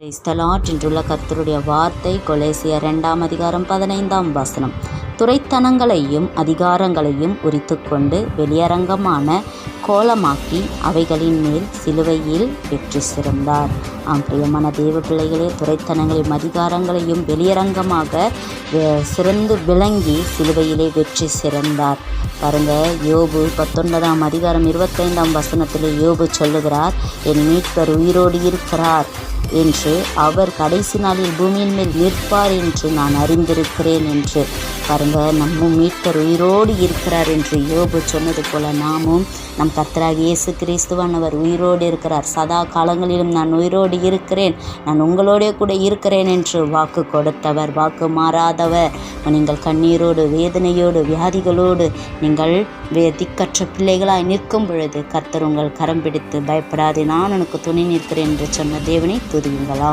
கிறிஸ்த Lord என்றுள்ள கர்த்தருடைய வார்த்தை கொலேசியர் 2:15 துரைத்தனங்களையும் அதிகாரங்களையும் உரித்துக்கொண்டு வெளியரங்கமான கோலமாக்கி அவைகளின் மேல் சிலுவையில் வெற்றி சிறந்தார். பிரியமான தேவ பிள்ளைகளே, துரைத்தனங்களையும் அதிகாரங்களையும் வெளியரங்கமாக சிறந்து விளங்கி சிலுவையிலே வெற்றி சிறந்தார். பாருங்க, யோபு 19:25 யோபு சொல்லுகிறார், என் மீட்பர் உயிரோடு இருக்கிறார் என்று, அவர் கடைசி நாளில் பூமியின் மேல் நிற்பார் என்று நான் அறிந்திருக்கிறேன் என்று. பாருங்க, நம்ம மீட்பர் உயிரோடு இருக்கிறார் என்று யோபு சொன்னது போல நாமும் நம் கர்த்தராகிய இயேசு கிறிஸ்துவானவர் உயிரோடு இருக்கிறார். சதா காலங்களிலும் நான் உயிரோடு இருக்கிறேன், நான் உங்களோட கூட இருக்கிறேன் என்று வாக்கு கொடுத்தவர், வாக்கு மாறாதவர். நீங்கள் கண்ணீரோடு வேதனையோடு வியாதிகளோடு நீங்கள் திக்கற்ற பிள்ளைகளாய் நிற்கும் பொழுது கர்த்தர் உங்கள் கரம் பிடித்து பயப்படாதே, நான் உனக்கு துணை நிற்கிறேன் என்று சொன்ன தேவனை துதியுங்களாம்.